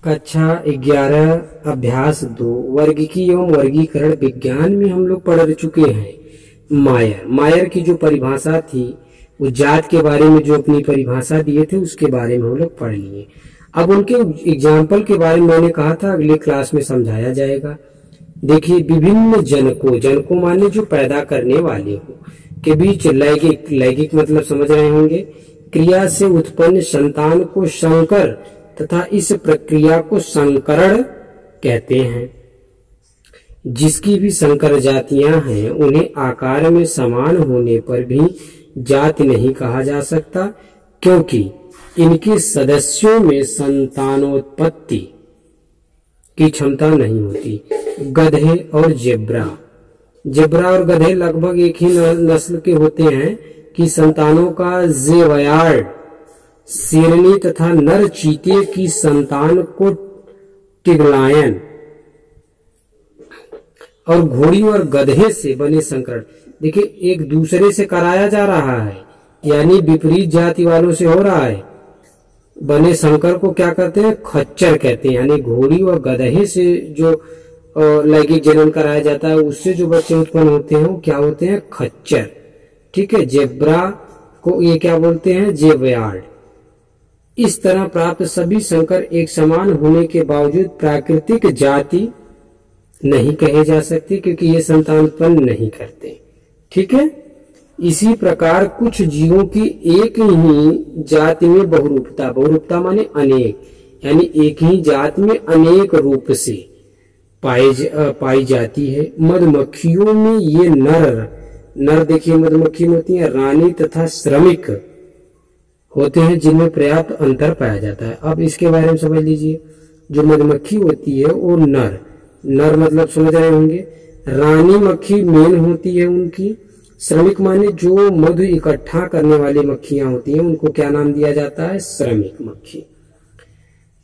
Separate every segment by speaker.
Speaker 1: कक्षा 11 अभ्यास 2 वर्गीकी एवं वर्गीकरण विज्ञान में हम लोग पढ़ चुके हैं। मायर की जो परिभाषा थी, उस जात के बारे में जो अपनी परिभाषा दिए थे उसके बारे में हम लोग पढ़ लिए। अब उनके एग्जाम्पल के बारे में मैंने कहा था अगले क्लास में समझाया जाएगा। देखिए, विभिन्न जनकों माने जो पैदा करने वाले हो के बीच लैंगिक मतलब समझ रहे होंगे, क्रिया से उत्पन्न संतान को संकर तथा इस प्रक्रिया को संकरण कहते हैं। जिसकी भी संकर जातियां हैं उन्हें आकार में समान होने पर भी जाति नहीं कहा जा सकता, क्योंकि इनके सदस्यों में संतानोत्पत्ति की क्षमता नहीं होती। गधे और जेब्रा और गधे लगभग एक ही नस्ल के होते हैं कि संतानों का जेवयार्ड शेरनी तथा नर चीते की संतान को टिग्लायन और घोड़ी और गधे से बने संकरण, देखिए एक दूसरे से कराया जा रहा है, यानी विपरीत जाति वालों से हो रहा है। बने संकर को क्या कहते हैं? खच्चर कहते हैं। यानी घोड़ी और गधे से जो लैंगिक जनन कराया जाता है उससे जो बच्चे उत्पन्न होते हैं वो क्या होते हैं? खच्चर। ठीक है। जेब्रा को ये क्या बोलते हैं? जेवयार्ड। इस तरह प्राप्त सभी संकर एक समान होने के बावजूद प्राकृतिक जाति नहीं कहे जा सकते, क्योंकि ये संतान उत्पन्न नहीं करते। ठीक है। इसी प्रकार कुछ जीवों की एक ही जाति में बहुरूपता माने अनेक, यानी एक ही जात में अनेक रूप से पाई जाती है। मधुमक्खियों में ये नर देखिए मधुमक्खी में होती है रानी तथा श्रमिक होते हैं, जिनमें पर्याप्त अंतर पाया जाता है। अब इसके बारे में समझ लीजिए। जो मधुमक्खी होती है वो नर मतलब समझ रहे होंगे। रानी मक्खी मेन होती है उनकी। श्रमिक माने जो मधु इकट्ठा करने वाली मक्खियां होती हैं उनको क्या नाम दिया जाता है? श्रमिक मक्खी।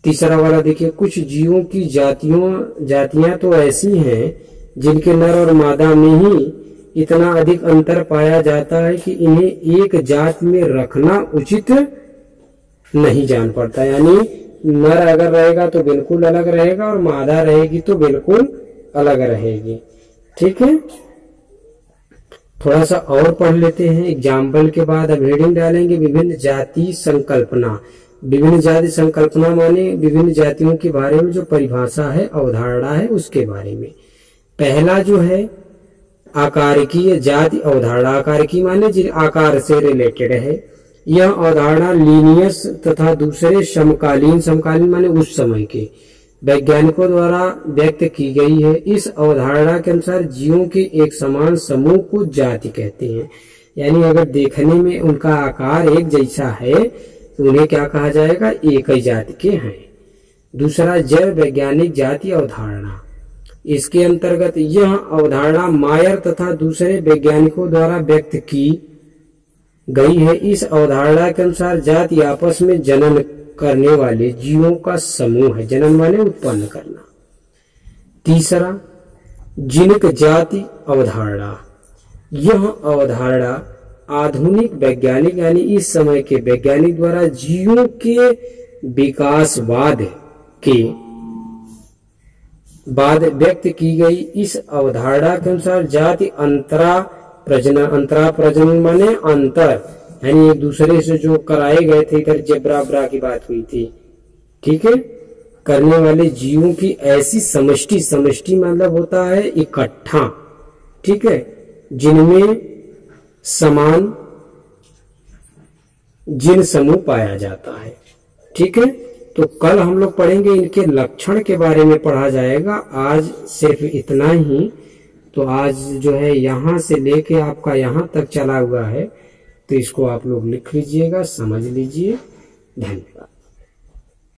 Speaker 1: तीसरा वाला देखिए, कुछ जीवों की जातियां तो ऐसी हैं जिनके नर और मादा में ही इतना अधिक अंतर पाया जाता है कि इन्हें एक जात में रखना उचित नहीं जान पड़ता। यानी नर अगर रहेगा तो बिल्कुल अलग रहेगा और मादा रहेगी तो बिल्कुल अलग रहेगी। ठीक है। थोड़ा सा और पढ़ लेते हैं एग्जाम्पल के बाद। अब हेडिंग डालेंगे विभिन्न जाति संकल्पना। विभिन्न जाति संकल्पना माने विभिन्न जातियों के बारे में जो परिभाषा है, अवधारणा है, उसके बारे में। पहला जो है आकारकीय जाति अवधारणा। आकारकी माने जिस आकार से रिलेटेड है। यह अवधारणा लीनियस तथा दूसरे समकालीन माने उस समय के वैज्ञानिकों द्वारा व्यक्त की गई है। इस अवधारणा के अनुसार जीवों के एक समान समूह को जाति कहते हैं। यानी अगर देखने में उनका आकार एक जैसा है तो उन्हें क्या कहा जाएगा? एक ही जाति के हैं। दूसरा जैव वैज्ञानिक जाति अवधारणा। इसके अंतर्गत यह अवधारणा मायर तथा दूसरे वैज्ञानिकों द्वारा व्यक्त की गई है। इस अवधारणा के अनुसार जाति आपस में जनन करने वाले जीवों का समूह है। जनन माने उत्पन्न करना। तीसरा जिनक जाति अवधारणा। यह अवधारणा आधुनिक वैज्ञानिक यानी इस समय के वैज्ञानिक द्वारा जीवों के विकासवाद के बाद व्यक्त की गई। इस अवधारणा के अनुसार जाति अंतरा प्रजनन माने अंतर, यानी एक दूसरे से जो कराए गए थे, इधर जेब्रा की बात हुई थी। ठीक है। करने वाले जीवों की ऐसी समष्टि मतलब होता है इकट्ठा। ठीक है। जिनमें समान जिन समूह पाया जाता है। ठीक है। तो कल हम लोग पढ़ेंगे इनके लक्षण के बारे में पढ़ा जाएगा। आज सिर्फ इतना ही। तो आज जो है यहाँ से लेके आपका यहाँ तक चला हुआ है, तो इसको आप लोग लिख लीजिएगा, समझ लीजिए। धन्यवाद।